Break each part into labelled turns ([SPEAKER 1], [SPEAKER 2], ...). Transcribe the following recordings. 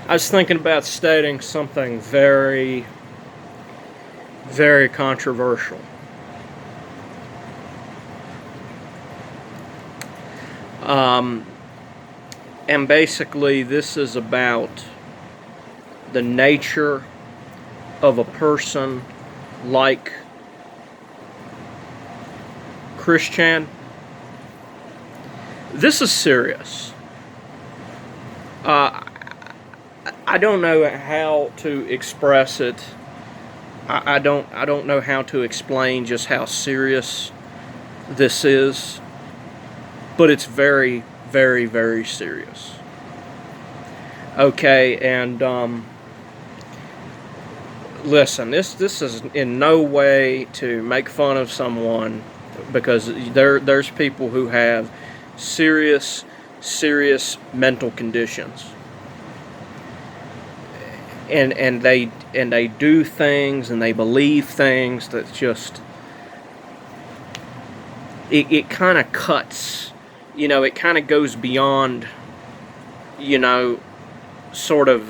[SPEAKER 1] I was thinking about stating something very, very controversial. Um, and basically, this is about the nature of a person like Chris Chan. This is serious. Uh, I don't know how to express it. I don't know how to explain just how serious this is, but it's very, very, very serious. Okay, and listen, this is in no way to make fun of someone, because there's people who have serious, serious mental conditions, and they do things and they believe things that just it kind of cuts, it kind of goes beyond, you know sort of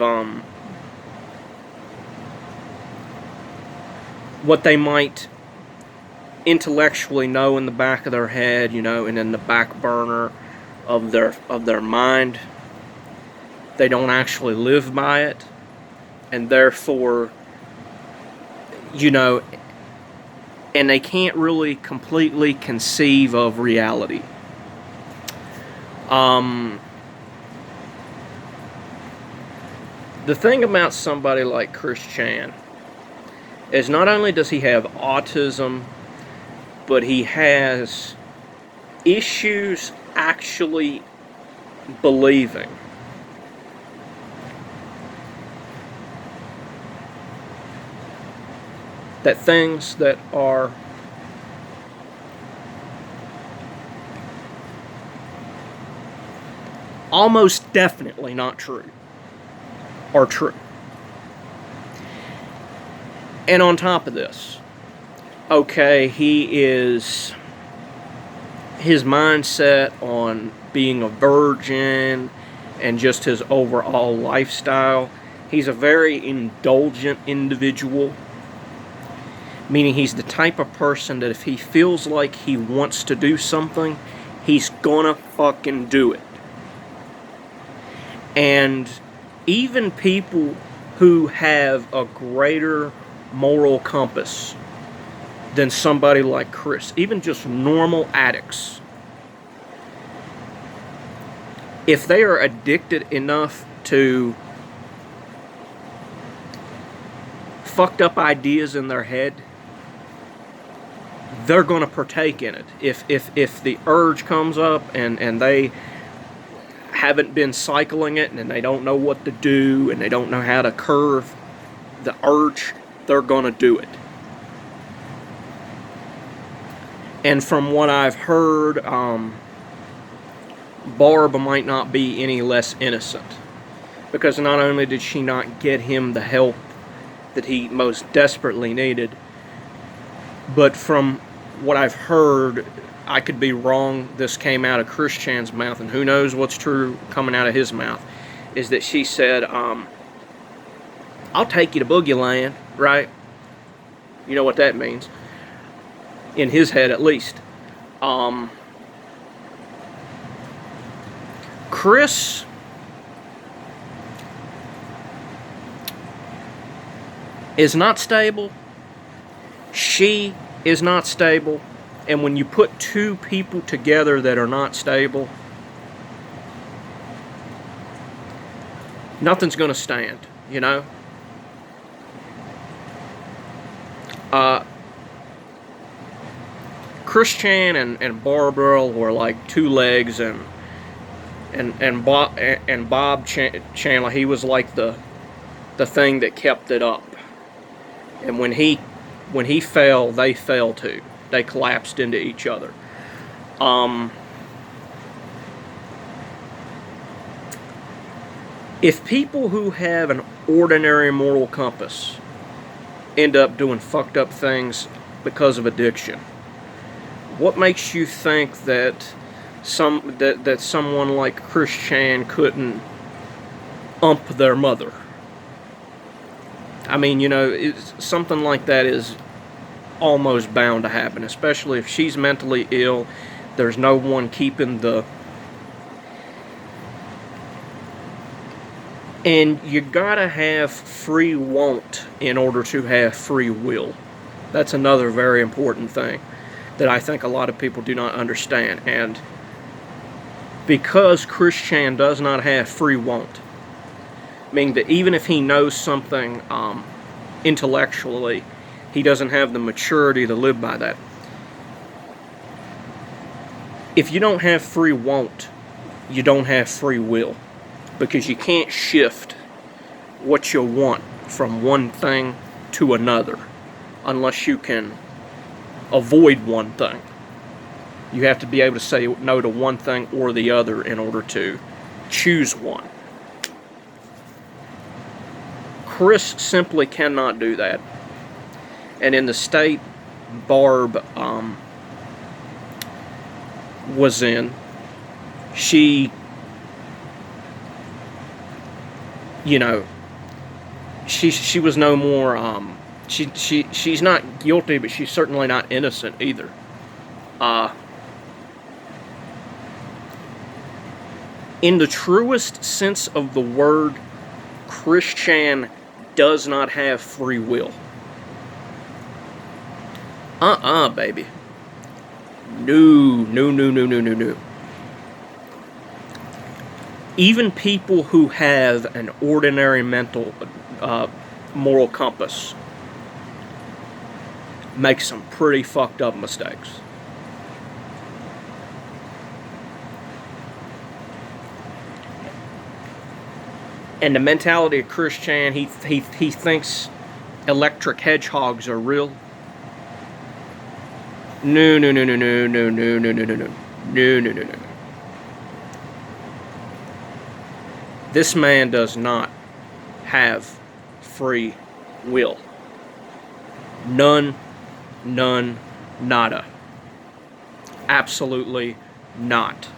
[SPEAKER 1] what they might intellectually know in the back of their head, and in the back burner of their mind. They don't actually live by it, and therefore, you know, and they can't really completely conceive of reality. The thing about somebody like Chris Chan is not only does he have autism, but he has issues actually believing that things that are almost definitely not true are true. And on top of this, okay, his mindset on being a virgin and just his overall lifestyle, he's a very indulgent individual. Meaning he's the type of person that if he feels like he wants to do something, he's gonna fucking do it. And even people who have a greater moral compass than somebody like Chris, even just normal addicts, if they are addicted enough to fucked up ideas in their head, they're going to partake in it. If the urge comes up and they haven't been cycling it and they don't know what to do and they don't know how to curb the urge, they're going to do it. And from what I've heard, Barb might not be any less innocent, because not only did she not get him the help that he most desperately needed, but from what I've heard, I could be wrong, this came out of Chris Chan's mouth, and who knows what's true coming out of his mouth, is that she said, I'll take you to Boogie Land, right? You know what that means. In his head, at least. Chris is not stable. She is not stable. And when you put two people together that are not stable, nothing's going to stand, Chris Chan and Barbara were like two legs, and Bob Chandler, he was like the thing that kept it up. And when he fell, they fell too. They collapsed into each other. If people who have an ordinary moral compass end up doing fucked up things because of addiction, what makes you think that someone like Chris Chan couldn't ump their mother. I mean, something like that is almost bound to happen, especially if she's mentally ill. There's no one keeping the... And you gotta have free want in order to have free will. That's another very important thing that I think a lot of people do not understand. And because Chris Chan does not have free want, meaning that even if he knows something intellectually, he doesn't have the maturity to live by that. If you don't have free want, you don't have free will, because you can't shift what you want from one thing to another unless you can avoid one thing. You have to be able to say no to one thing or the other in order to choose one. Chris simply cannot do that. And in the state Barb was in, she, she was no more, she's not guilty, but she's certainly not innocent either. In the truest sense of the word, Chris Chan does not have free will. Baby. No. Even people who have an ordinary mental, moral compass make some pretty fucked up mistakes. And the mentality of Chris Chan, he thinks electric hedgehogs are real. No. This man does not have free will. None, nada. Absolutely not.